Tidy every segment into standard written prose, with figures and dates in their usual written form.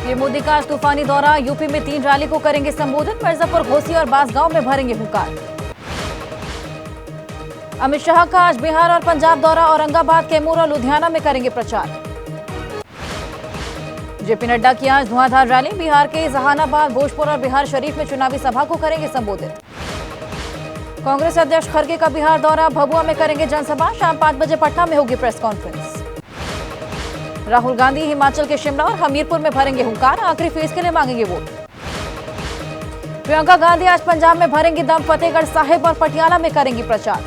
PM Modi का आज तूफानी दौरा, यूपी में 3 रैली को करेंगे संबोधित। मिर्जापुर, घोसी और बांसगांव में भरेंगे हुंकार। अमित शाह का आज बिहार और पंजाब दौरा, औरंगाबाद, कैमूर और लुधियाना में करेंगे प्रचार। जेपी नड्डा की आज धुआंधार रैली, बिहार के जहानाबाद, भोजपुर और बिहार शरीफ में चुनावी सभा को करेंगे संबोधित। कांग्रेस अध्यक्ष खड़गे का बिहार दौरा, भभुआ में करेंगे जनसभा। शाम 5 बजे पटना में होगी प्रेस कॉन्फ्रेंस। राहुल गांधी हिमाचल के शिमला और हमीरपुर में भरेंगे हुंकार, आखिरी फेज के लिए मांगेंगे वोट। प्रियंका गांधी आज पंजाब में भरेंगी दम, फतेहगढ़ साहिब और पटियाला में करेंगी प्रचार।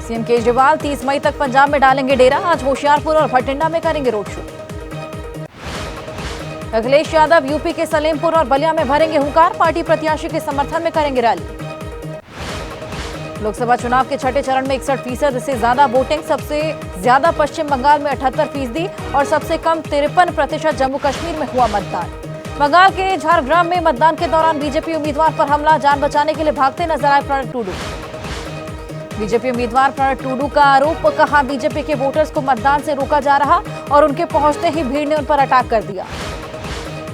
सीएम केजरीवाल 30 मई तक पंजाब में डालेंगे डेरा, आज होशियारपुर और भटिंडा में करेंगे road show. Akhilesh Yadav UP के सलेमपुर और बलिया में भरेंगे हुंकार, पार्टी प्रत्याशी के समर्थन में करेंगे रैली। लोकसभा चुनाव के छठे चरण में 61% से ज्यादा वोटिंग, सबसे ज्यादा पश्चिम बंगाल में 78% और सबसे कम 53% जम्मू कश्मीर में हुआ मतदान। बंगाल के झारग्राम में मतदान के दौरान बीजेपी उम्मीदवार पर हमला, जान बचाने के लिए भागते नजर आए प्रणब टूडू। बीजेपी उम्मीदवार प्रणब टूडू का आरोप, कहा बीजेपी के वोटर्स को मतदान से रोका जा रहा और उनके पहुंचते ही भीड़ ने उन पर अटैक कर दिया।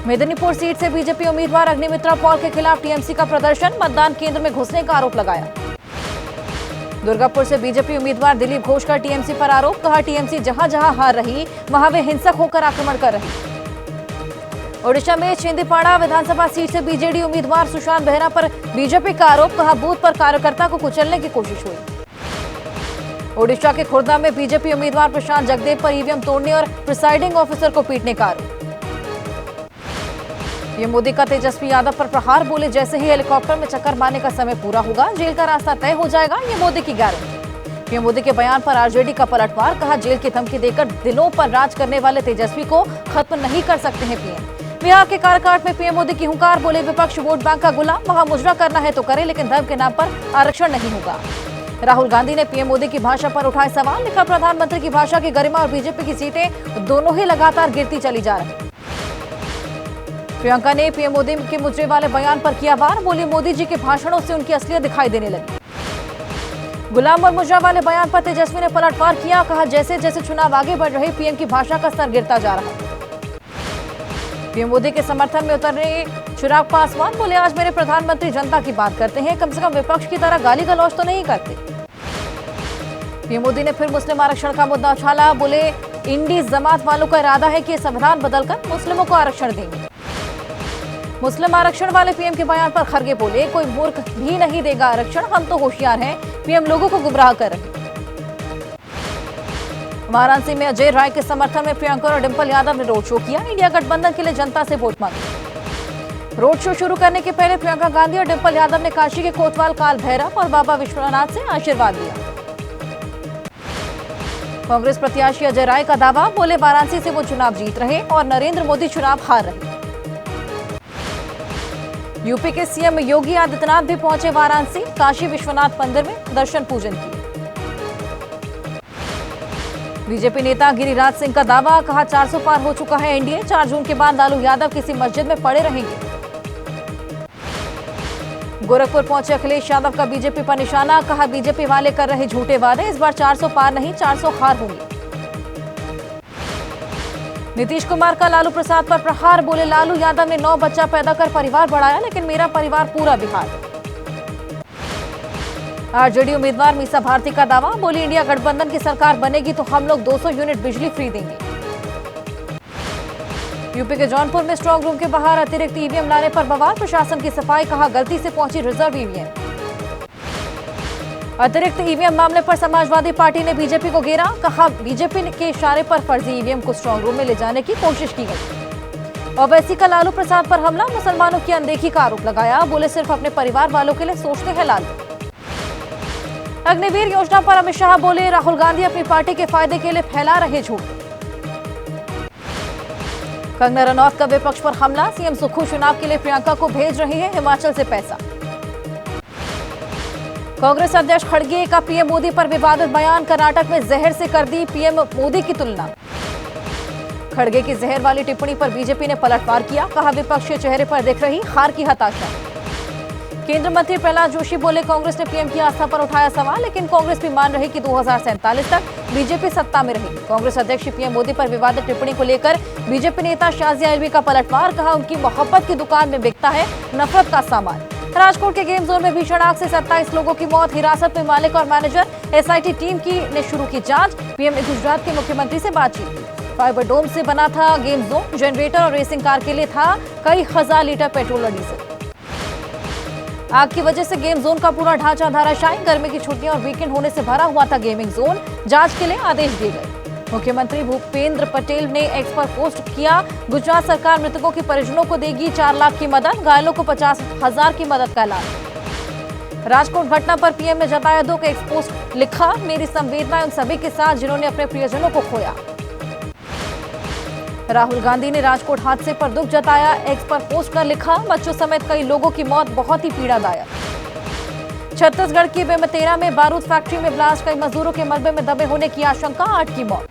मेदिनीपुर सीट से बीजेपी उम्मीदवार अग्निमित्रा पॉल के खिलाफ टीएमसी का प्रदर्शन, मतदान केंद्र में घुसने का आरोप लगाया। दुर्गापुर से बीजेपी उम्मीदवार दिलीप घोष का टीएमसी पर आरोप, कहा टीएमसी जहां जहां हार रही वहां वे हिंसक होकर आक्रमण कर रही। ओडिशा में छिंदवाड़ा विधानसभा सीट से बीजेडी उम्मीदवार सुशांत बेहरा पर बीजेपी का आरोप, कहा बूथ पर कार्यकर्ता को कुचलने की कोशिश हुई। ओडिशा के खुर्दा में बीजेपी उम्मीदवार प्रशांत जगदेव पर ईवीएम तोड़ने और प्रिसाइडिंग ऑफिसर को पीटने का आरोप। पीएम मोदी का तेजस्वी यादव पर प्रहार, बोले जैसे ही हेलीकॉप्टर में चक्कर मारने का समय पूरा होगा जेल का रास्ता तय हो जाएगा, ये मोदी की गारंटी। पीएम मोदी के बयान पर आरजेडी का पलटवार, कहा जेल की धमकी देकर दिलों पर राज करने वाले तेजस्वी को खत्म नहीं कर सकते हैं पीएम। बिहार के काराकाट में पीएम मोदी की हुंकार, बोले विपक्ष वोट बैंक का गुलाम, वहां मुजरा करना है तो करे लेकिन धर्म के नाम पर आरक्षण नहीं होगा। राहुल गांधी ने पीएम मोदी की भाषा पर उठाए सवाल, लिखा प्रधानमंत्री की भाषा की गरिमा और बीजेपी की सीटें दोनों ही लगातार गिरती चली जा रही। प्रियंका ने पीएम मोदी के मुजरे वाले बयान पर किया वार, बोली मोदी जी के भाषणों से उनकी असलियत दिखाई देने लगी। गुलाम और मुजरा वाले बयान पर तेजस्वी ने पलटवार किया, कहा जैसे जैसे चुनाव आगे बढ़ रहे पीएम की भाषा का स्तर गिरता जा रहा है। पीएम मोदी के समर्थन में उतर रहे चिराग पासवान, बोले आज मेरे प्रधानमंत्री जनता की बात करते हैं, कम से कम विपक्ष की तरह गाली गलौज तो नहीं करते। पीएम मोदी ने फिर मुस्लिम आरक्षण का मुद्दा उछाला, बोले इंडी जमात वालों का इरादा है कि संविधान बदलकर मुस्लिमों को आरक्षण देंगे। मुस्लिम आरक्षण वाले पीएम के बयान पर खड़गे बोले कोई मूर्ख भी नहीं देगा आरक्षण, हम तो होशियार हैं, पीएम लोगों को गुमराह कर रहे हैं। वाराणसी में अजय राय के समर्थन में प्रियंका और डिंपल यादव ने रोड शो किया, इंडिया गठबंधन के लिए जनता से वोट मांगे। रोड शो शुरू करने के पहले प्रियंका गांधी और डिंपल यादव ने काशी के कोतवाल काल भैरव और बाबा विश्वनाथ से आशीर्वाद लिया। कांग्रेस प्रत्याशी अजय राय का दावा, बोले वाराणसी से वो चुनाव जीत रहे और नरेंद्र मोदी चुनाव हार रहे। यूपी के सीएम योगी आदित्यनाथ भी पहुंचे वाराणसी, काशी विश्वनाथ मंदिर में दर्शन पूजन किए। बीजेपी नेता गिरिराज सिंह का दावा, कहा 400 पार हो चुका है एनडीए, 4 जून के बाद लालू यादव किसी मस्जिद में पड़े रहेंगे। गोरखपुर पहुंचे अखिलेश यादव का बीजेपी पर निशाना, कहा बीजेपी वाले कर रहे झूठे वादे, इस बार 400 पार नहीं 400 हार होंगी। नीतीश कुमार का लालू प्रसाद पर प्रहार, बोले लालू यादव ने 9 बच्चा पैदा कर परिवार बढ़ाया, लेकिन मेरा परिवार पूरा बिहार। आरजेडी उम्मीदवार मीसा भारती का दावा, बोली इंडिया गठबंधन की सरकार बनेगी तो हम लोग 200 यूनिट बिजली फ्री देंगे। यूपी के जौनपुर में स्ट्रांग रूम के बाहर अतिरिक्त ईवीएम लाने पर बवाल, प्रशासन की सफाई, कहा गलती से पहुंची रिजर्व ईवीएम। अतिरिक्त ईवीएम मामले पर समाजवादी पार्टी ने बीजेपी को घेरा, कहा बीजेपी के इशारे पर फर्जी ईवीएम को स्ट्रांग रूम में ले जाने की कोशिश की गई। ओवैसी का लालू प्रसाद पर हमला, मुसलमानों की अनदेखी का आरोप लगाया, बोले सिर्फ अपने परिवार वालों के लिए सोचते हैं लालू। अग्निवीर योजना पर अमित शाह बोले राहुल गांधी अपनी पार्टी के फायदे के लिए फैला रहे झूठ। कंगना रनौत का विपक्ष पर हमला, सीएम सुक्खू चुनाव के लिए प्रियंका को भेज रहे हैं हिमाचल से पैसा। कांग्रेस अध्यक्ष खड़गे का पीएम मोदी पर विवादित बयान, कर्नाटक में जहर से कर दी पीएम मोदी की तुलना। खड़गे की जहर वाली टिप्पणी पर बीजेपी ने पलटवार किया, कहा विपक्ष के चेहरे पर दिख रही हार की हताशा। केंद्रीय मंत्री प्रहलाद जोशी बोले कांग्रेस ने पीएम की आस्था पर उठाया सवाल, लेकिन कांग्रेस भी मान रही कि 2047 तक बीजेपी सत्ता में रहेगी। कांग्रेस अध्यक्ष पीएम मोदी पर विवादित टिप्पणी को लेकर बीजेपी नेता शाजिया एलवी का पलटवार, कहा उनकी मोहब्बत की दुकान में बिकता है नफरत का सामान। राजकोट के गेम जोन में भीषण आग से 27 लोगों की मौत, हिरासत में मालिक और मैनेजर। एसआईटी टीम ने शुरू की जांच। पीएम ने गुजरात के मुख्यमंत्री से बातचीत की। फाइबर डोम से बना था गेम जोन, जनरेटर और रेसिंग कार के लिए था कई हजार लीटर पेट्रोल और डीजल। आग की वजह से गेम जोन का पूरा ढांचा धराशायी। गर्मी की छुट्टियां और वीकेंड होने से भरा हुआ था गेमिंग जोन। जांच के लिए आदेश दिए गए। मुख्यमंत्री भूपेंद्र पटेल ने एक्स पर पोस्ट किया, गुजरात सरकार मृतकों के परिजनों को देगी 4 लाख की मदद, घायलों को 50,000 की मदद का ऐलान। राजकोट घटना पर पीएम ने जताया दुख, एक्स पोस्ट लिखा, मेरी संवेदना उन सभी के साथ जिन्होंने अपने प्रियजनों को खोया। राहुल गांधी ने राजकोट हादसे पर दुख जताया, एक्स पर पोस्ट कर लिखा, बच्चों समेत कई लोगों की मौत बहुत ही पीड़ादायक। छत्तीसगढ़ की बेमेतरा में बारूद फैक्ट्री में ब्लास्ट, कई मजदूरों के मलबे में दबे होने की आशंका, 8 की मौत।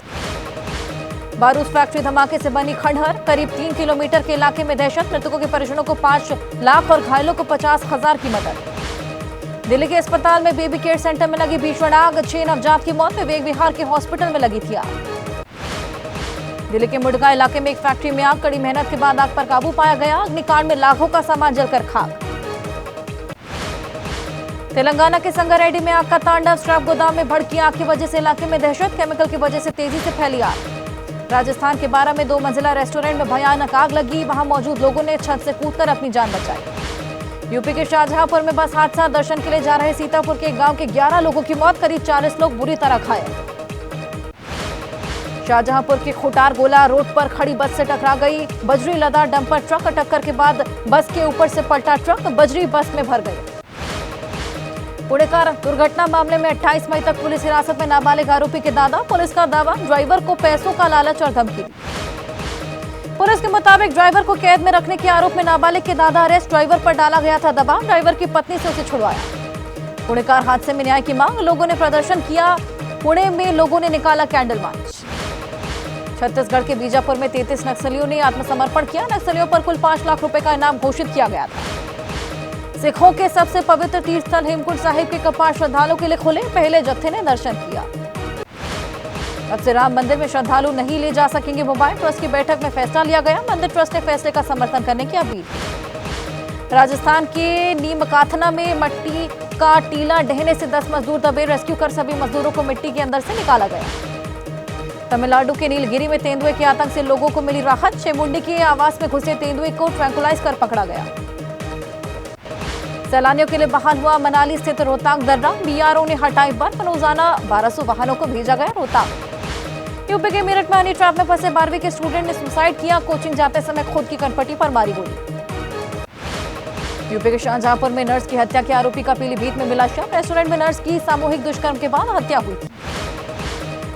बारूद फैक्ट्री धमाके से बनी खंडहर, करीब 3 किलोमीटर के इलाके में दहशत, मृतकों के परिजनों को 5 लाख और घायलों को 50,000 की मदद। दिल्ली के अस्पताल में बेबी केयर सेंटर में लगी भीषण आग, 6 नवजात की मौत, विवेक विहार के हॉस्पिटल में लगी थी आग। दिल्ली के मुडगा इलाके में एक फैक्ट्री में आग, कड़ी मेहनत के बाद आग पर काबू पाया गया। अग्निकांड में लाखों का सामान जलकर खाक। तेलंगाना के संगारेड्डी में आग का तांडव, स्क्रैप गोदाम में भड़की आग की वजह से इलाके में दहशत, केमिकल की वजह से तेजी से फैली आग। राजस्थान के बारा में 2 मंजिला रेस्टोरेंट में भयानक आग लगी, वहां मौजूद लोगों ने छत से कूदकर अपनी जान बचाई। यूपी के शाहजहांपुर में बस हादसा, दर्शन के लिए जा रहे सीतापुर के गांव के 11 लोगों की मौत, करीब 40 लोग बुरी तरह घायल। शाहजहांपुर के खोटार गोला रोड पर खड़ी बस से टकरा गई बजरी लदा डंपर ट्रक, टक्कर के बाद बस के ऊपर से पलटा ट्रक, बजरी बस में भर गई। पुणे कार दुर्घटना मामले में 28 मई तक पुलिस हिरासत में नाबालिग आरोपी के दादा, पुलिस का दावा, ड्राइवर को पैसों का लालच और धमकी। पुलिस के मुताबिक ड्राइवर को कैद में रखने के आरोप में नाबालिग के दादा अरेस्ट, ड्राइवर पर डाला गया था दबाव, ड्राइवर की पत्नी से उसे छुड़वाया। पुणे कार हादसे में न्याय की मांग, लोगों ने प्रदर्शन किया, पुणे में लोगों ने निकाला कैंडल मार्च। छत्तीसगढ़ के बीजापुर में 33 नक्सलियों ने आत्मसमर्पण किया, नक्सलियों पर कुल 5 लाख रुपए का इनाम घोषित किया गया था। सिखों के सबसे पवित्र तीर्थस्थल हेमकुंड साहिब के कपाट श्रद्धालुओं के लिए खुले, पहले जत्थे ने दर्शन किया। अब से राम मंदिर में श्रद्धालु नहीं ले जा सकेंगे मोबाइल, ट्रस्ट की बैठक में फैसला लिया गया, मंदिर ट्रस्ट ने फैसले का समर्थन करने की अपील की। राजस्थान के नीमकाथना में मिट्टी का टीला ढहने से 10 मजदूर दबे, रेस्क्यू कर सभी मजदूरों को मिट्टी के अंदर से निकाला गया। तमिलनाडु के नीलगिरी में तेंदुए के आतंक से लोगों को मिली राहत, चेमुंडी के आवास में घुसे तेंदुए को ट्रैंकुलाइज कर पकड़ा गया। सैलानियों के लिए बहाल हुआ मनाली स्थित रोहतांग दर्रा, बीआरओ ने हटाई बर्फ, रोजाना 1200 वाहनों को भेजा गया रोहतांग। यूपी के मेरठ में हनी ट्रैप में फंसे 12वीं के स्टूडेंट ने सुसाइड किया, कोचिंग जाते समय खुद की कनपटी पर मारी गोली। यूपी के शाहजहांपुर में नर्स की हत्या के आरोपी का पीलीभीत में मिला शव, रेस्टोरेंट में नर्स की सामूहिक दुष्कर्म के बाद हत्या हुई थी।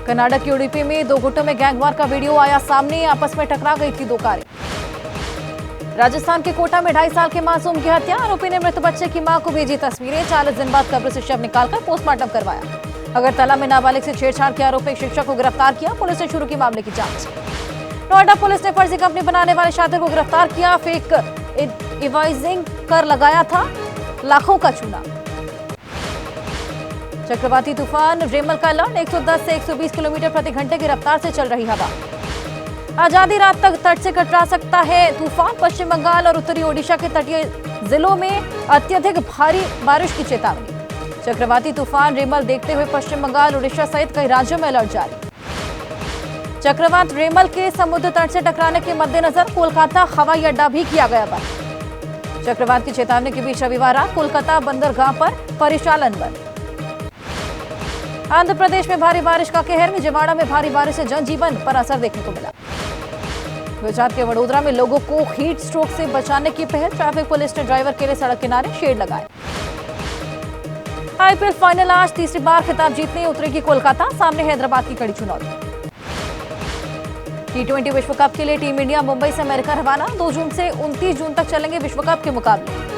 कर्नाटक के उडुपी में 2 गुटों में गैंगवार का वीडियो आया सामने, आपस में टकरा गई थी 2 कारें। राजस्थान के कोटा में 2.5 साल के मासूम की हत्या, आरोपी ने मृत बच्चे की मां को भेजी तस्वीरें, 40 दिन बाद कब्र से शव निकालकर पोस्टमार्टम करवाया। अगरतला में नाबालिग से छेड़छाड़ के आरोप में शिक्षक को गिरफ्तार किया, पुलिस ने शुरू की मामले की जांच। नोएडा पुलिस ने फर्जी कंपनी बनाने वाले शातिर को गिरफ्तार किया, फेक इनवॉइसिंग कर लगाया था लाखों का चूना। चक्रवाती तूफान रेमल का अलर्ट, 110 से 120 किलोमीटर प्रति घंटे की रफ्तार से चल रही हवा। आज आधी रात तक तट से टकरा सकता है तूफान, पश्चिम बंगाल और उत्तरी ओडिशा के तटीय जिलों में अत्यधिक भारी बारिश की चेतावनी। चक्रवाती तूफान रेमल देखते हुए पश्चिम बंगाल, उड़ीसा सहित कई राज्यों में अलर्ट जारी। चक्रवात रेमल के समुद्र तट से टकराने के मद्देनजर कोलकाता हवाई अड्डा भी किया गया बंद। चक्रवात की चेतावनी के बीच रविवार रात कोलकाता बंदरगाह पर परिचालन बंद। आंध्र प्रदेश में भारी बारिश का कहर, विजयवाड़ा में भारी बारिश से जनजीवन पर असर देखने को मिला। गुजरात के वडोदरा में लोगों को हीट स्ट्रोक से बचाने की पहल, ट्रैफिक पुलिस ने ड्राइवर के लिए सड़क किनारे शेड लगाए। आईपीएल फाइनल आज, तीसरी बार खिताब जीतने उतरेगी कोलकाता, सामने हैदराबाद की कड़ी चुनौती। T20 विश्व कप के लिए टीम इंडिया मुंबई से अमेरिका रवाना, 2 जून से 29 जून तक चलेंगे विश्व कप के मुकाबले।